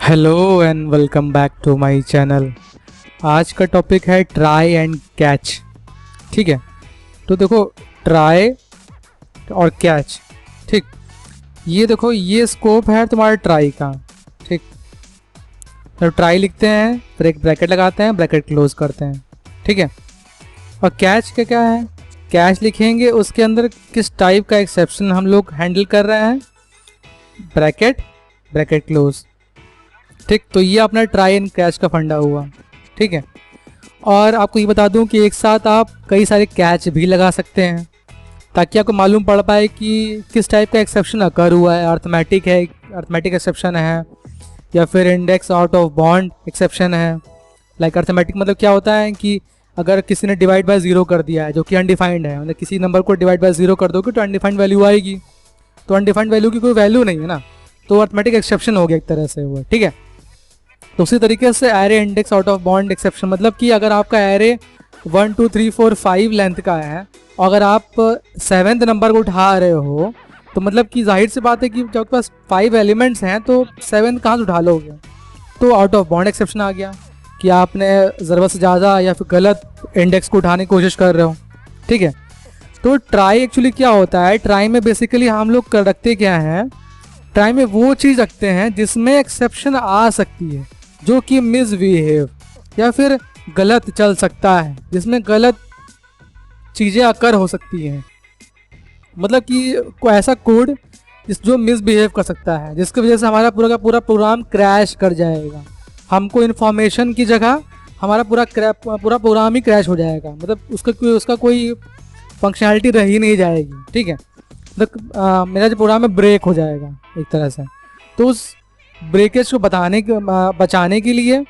Hello and welcome back to my channel. आज का topic है ट्राई एंड कैच। ठीक है, तो देखो ट्राई और कैच। ठीक, ये देखो ये स्कोप है तुम्हारे ट्राई का। ठीक, तो ट्राई लिखते हैं, फिर एक ब्रैकेट लगाते हैं, ब्रैकेट क्लोज करते हैं। ठीक है, और कैच का क्या है, कैच लिखेंगे उसके अंदर किस टाइप का एक्सेप्शन हम लोग हैंडल कर रहे हैं, ब्रैकेट ब्रैकेट क्लोज। ठीक, तो ये अपना ट्राई एंड कैच का फंडा हुआ। ठीक है, और आपको ये बता दूं कि एक साथ आप कई सारे कैच भी लगा सकते हैं ताकि आपको मालूम पड़ पाए कि किस टाइप का एक्सेप्शन अकर हुआ है। अर्थमेटिक है, अर्थमेटिक एक्सेप्शन है, या फिर index out of bond exception है। लाइक अर्थमेटिक मतलब क्या होता है कि अगर किसी ने डिवाइड बाय ज़ीरो कर दिया है जो कि अनडिफाइंड है, मतलब किसी नंबर को डिवाइड बाय ज़ीरो कर दोगे तो अनडिफाइंड वैल्यू आएगी। तो अनडिफाइंड वैल्यू की कोई वैल्यू नहीं है ना, तो अर्थमेटिक एक्सेप्शन हो गया एक तरह से वो। ठीक है, तो उसी तरीके से array index out of bond exception मतलब कि अगर आपका एरे 1 2 3 4 5 लेंथ का है और अगर आप 7th नंबर को उठा रहे हो तो मतलब कि जाहिर सी बात है कि जब आपके पास 5 एलिमेंट्स हैं तो 7 कहाँ से उठा लोगे। तो आउट ऑफ बॉन्ड एक्सेप्शन आ गया कि आपने ज़रूरत से ज़्यादा या फिर गलत इंडेक्स को उठाने की कोशिश कर रहे हो। ठीक है, तो ट्राई एक्चुअली क्या होता है, ट्राई में बेसिकली हम लोग रखते क्या हैं, ट्राई में वो चीज़ रखते हैं जिसमें एक्सेप्शन आ सकती है, जो कि मिसबिहेव या फिर गलत चल सकता है, जिसमें गलत चीज़ें अकर हो सकती हैं। मतलब कि कोई ऐसा कोड जो मिसबिहेव कर सकता है, जिसकी वजह से हमारा पूरा का पूरा प्रोग्राम क्रैश कर जाएगा। हमको इन्फॉर्मेशन की जगह हमारा पूरा प्रोग्राम ही क्रैश हो जाएगा, मतलब उसका कोई फंक्शनैलिटी रह ही नहीं जाएगी। ठीक है, तो मेरा जो प्रोग्राम है ब्रेक हो जाएगा एक तरह से। तो उस ब्रेकेज को बचाने के लिए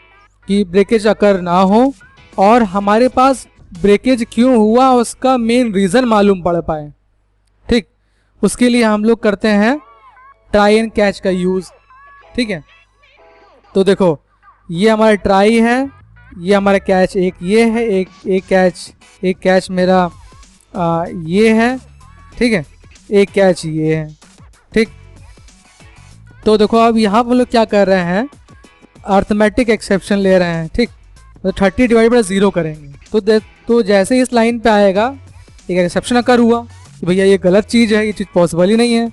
कि ब्रेकेज अकर ना हो और हमारे पास ब्रेकेज क्यों हुआ उसका मेन रीज़न मालूम पड़ पाए, ठीक, उसके लिए हम लोग करते हैं ट्राई एंड कैच का यूज़। ठीक है, तो देखो ये हमारा ट्राई है, ये हमारा कैच एक ये है, एक कैच मेरा ये है। ठीक है, एक कैच ये है। ठीक, तो देखो अब यहाँ पर लोग क्या कर रहे हैं, अर्थमेटिक एक्सेप्शन ले रहे हैं। ठीक, तो 30 डिवाइड बाई 0 करेंगे तो जैसे ही इस लाइन पे आएगा एक एक्सेप्शन अकर हुआ कि भैया ये गलत चीज़ है, ये चीज़ पॉसिबल ही नहीं है,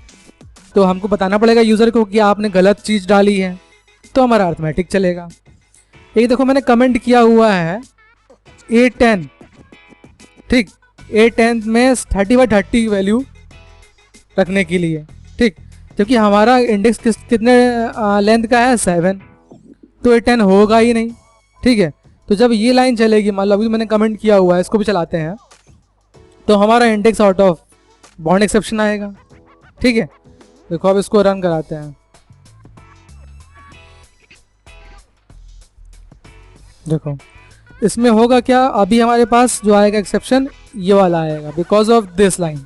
तो हमको बताना पड़ेगा यूज़र को कि आपने गलत चीज़ डाली है, तो हमारा अर्थमेटिक चलेगा। एक देखो मैंने कमेंट किया हुआ है A10। ठीक, A10 में 30/30 वैल्यू रखने के लिए। ठीक, जबकि हमारा इंडेक्स कितने लेंथ का है 7, तो A10 होगा ही नहीं। ठीक है, तो जब ये लाइन चलेगी, मान लो अभी मैंने कमेंट किया हुआ है, इसको भी चलाते हैं, तो हमारा index out of bond exception आएगा। ठीक है, देखो अब इसको रन कराते हैं। देखो इसमें होगा क्या, अभी हमारे पास जो आएगा एक्सेप्शन ये वाला आएगा बिकॉज ऑफ दिस लाइन।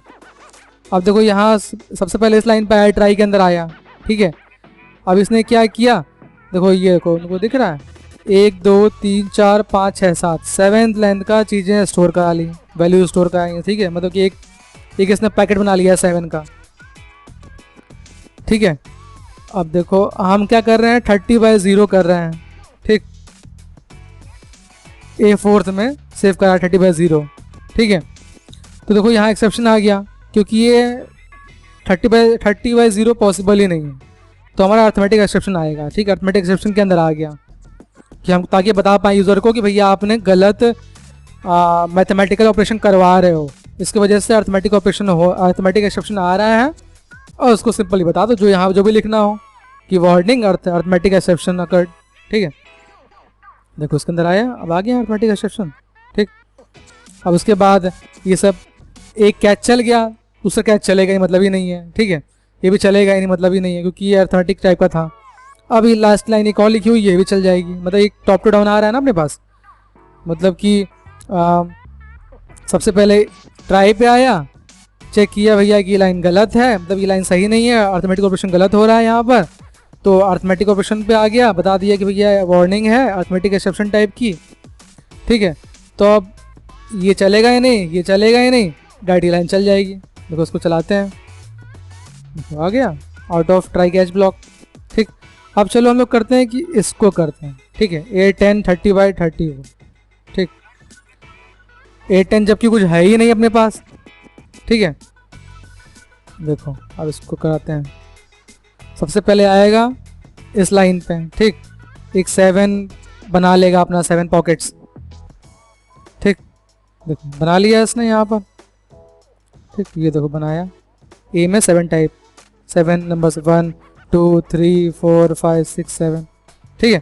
अब देखो यहाँ सबसे पहले इस लाइन पे आया, ट्राई के अंदर आया। ठीक है, अब इसने क्या किया, देखो ये देखो उनको दिख रहा है 1 2 3 4 5 6 7 7th लेंथ का चीज़ें स्टोर करा ली, वैल्यू स्टोर कराएंगे। ठीक है, मतलब कि एक इसने पैकेट बना लिया 7 का। ठीक है, अब देखो हम क्या कर रहे हैं, 30/0 कर रहे हैं। ठीक, A4 में सेव करा 30/0। ठीक है, तो देखो यहाँ एक्सेप्शन आ गया क्योंकि ये 30/0 पॉसिबल ही नहीं है, तो हमारा अर्थमेटिक एक्सेप्शन आएगा। ठीक, अर्थमेटिक एक्सेप्शन के अंदर आ गया कि हम ताकि बता पाएँ यूज़र को कि भैया आपने गलत मैथमेटिकल ऑपरेशन करवा रहे हो, इसकी वजह से अर्थमेटिक एक्सेप्शन आ रहा है। और उसको सिंपली बता दो जो यहाँ जो भी लिखना हो कि वार्निंग अर्थमेटिक एक्सेप्शन अकर्ड। ठीक है, देखो इसके अंदर आया, अब आ गया अर्थमेटिक एक्सेप्शन। ठीक, अब उसके बाद ये सब एक कैच चल गया, दूसरा कैच चलेगा ही मतलब ही नहीं है। ठीक है, ये भी चलेगा ही नहीं मतलब ही नहीं है क्योंकि ये अर्थमेटिक टाइप का था। अब ये लास्ट लाइन एक और लिखी हुई, ये भी चल जाएगी, मतलब एक टॉप टू डाउन आ रहा है ना अपने पास। मतलब कि सबसे पहले ट्राई पे आया, चेक किया भैया कि ये लाइन गलत है, मतलब ये लाइन सही नहीं है, अर्थमेटिक ऑपरेशन गलत हो रहा है यहाँ पर, तो अर्थमेटिक ऑपरेशन पे आ गया, बता दिया कि भैया वार्निंग है अर्थमेटिक एक्सेप्शन टाइप की। ठीक है, तो अब ये चलेगा ही नहीं, ये चलेगा ही नहीं, डायरेक्ट लाइन चल जाएगी। देखो इसको चलाते हैं, देखो आ गया out of try catch block. ठीक, अब चलो हम लोग करते हैं कि इसको करते हैं। ठीक है, A10 30/30 हो। ठीक, A10 जबकि कुछ है ही नहीं अपने पास। ठीक है, देखो अब इसको कराते हैं। सबसे पहले आएगा इस लाइन पे। ठीक, एक 7 बना लेगा अपना 7 पॉकेट्स। ठीक, देखो बना लिया इसने यहाँ पर। ठीक, ये देखो बनाया। ए में 7 टाइप, 7 नंबर्स 1 2 3 4 5 6 7। ठीक है,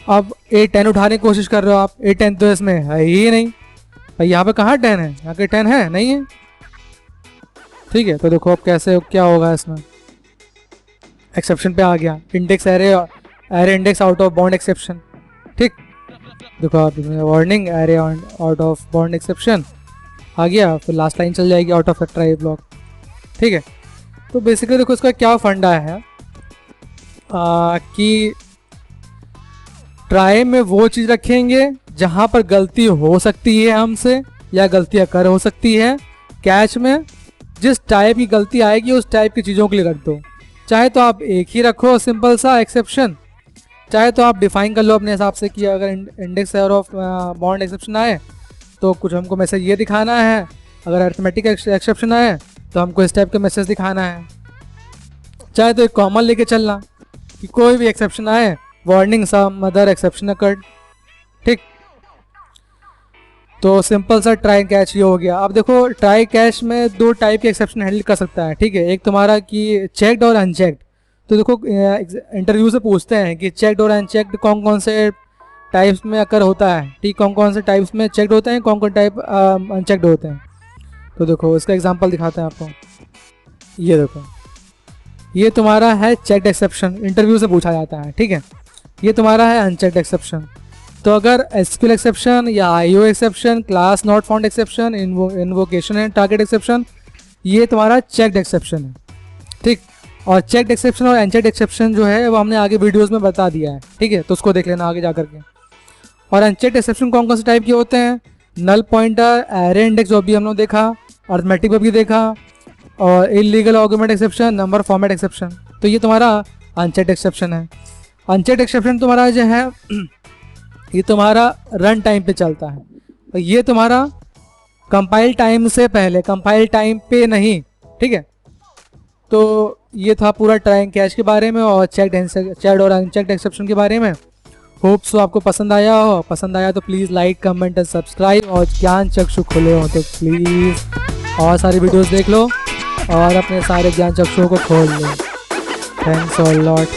अब A10 उठाने की कोशिश कर रहे हो आप। A10 तो इसमें है ही नहीं भाई, यहाँ पे कहाँ 10 है? यहाँ पे 10 है नहीं है। ठीक है, तो देखो अब कैसे क्या होगा इसमें। एक्सेप्शन पे आ गया, index array index out of bound exception. ठीक, देखो आप warning array out of bound exception आ गया, फिर लास्ट लाइन चल जाएगी आउट ऑफ ट्राई ब्लॉक। ठीक है, तो बेसिकली देखो इसका क्या फंडा है कि ट्राई में वो चीज़ रखेंगे जहाँ पर गलती हो सकती है हमसे या गलतियाँ कर हो सकती है। कैच में जिस टाइप की गलती आएगी उस टाइप की चीज़ों के लिए रख दो। चाहे तो आप एक ही रखो सिंपल सा एक्सेप्शन, चाहे तो आप डिफाइन कर लो अपने हिसाब से कि अगर index error of bound exception आए तो कुछ हमको मैसेज ये दिखाना है, अगर अरिथमेटिक एक्सेप्शन आए तो हमको इस टाइप का मैसेज दिखाना है। चाहे तो एक कॉमन लेके चलना कि कोई भी एक्सेप्शन आए warning some other exception occurred. ठीक, तो सिंपल सा ट्राई कैच ये हो गया। अब देखो ट्राई कैच में 2 टाइप के एक्सेप्शन हैंडल कर सकता है। ठीक है, एक तुम्हारा कि चेक्ड और अनचेक्ड। तो देखो इंटरव्यू से पूछते हैं कि चेक्ड और अनचेक्ड कौन कौन से टाइप्स में अकर होता है। ठीक, कौन कौन से टाइप्स में चेक्ड होते हैं, कौन कौन टाइप अनचेक्ड होते हैं। तो देखो इसका एग्जांपल दिखाते हैं आपको। ये देखो, ये तुम्हारा है चेक्ड एक्सेप्शन, इंटरव्यू से पूछा जाता है। ठीक है, ये तुम्हारा है अनचेक्ड एक्सेप्शन। तो अगर एसक्यूएल एक्सेप्शन या IO exception, class not found exception, invocation and target exception, ये तुम्हारा चेक्ड एक्सेप्शन है। ठीक, और चेक्ड एक्सेप्शन और अनचेक्ड एक्सेप्शन जो है वो हमने आगे वीडियोस में बता दिया है। ठीक है, तो उसको देख लेना आगे जा करके। और अनचेक्ड एक्सेप्शन कौन कौन से टाइप के होते हैं? नल पॉइंटर, एरे इंडेक्स जो अभी हम लोग देखा, अरिथमेटिक भी देखा, और illegal argument exception, number format exception. तो ये तुम्हारा अनचेक्ड एक्सेप्शन है। अनचेक्ड एक्सेप्शन तुम्हारा जो है ये तुम्हारा रन टाइम पे चलता है, तो ये तुम्हारा कंपाइल टाइम से पहले, कंपाइल टाइम पे नहीं। ठीक है, तो ये था पूरा ट्राई कैच के बारे में और चेक्ड और अनचेक्ड एक्सेप्शन के बारे में। होप सो आपको पसंद आया हो। पसंद आया तो please like comment and subscribe, और ज्ञान चक्षु खुले हो तो प्लीज़ और सारी वीडियोस देख लो और अपने सारे ज्ञान चक्षुओं को खोल लो। Thanks a lot.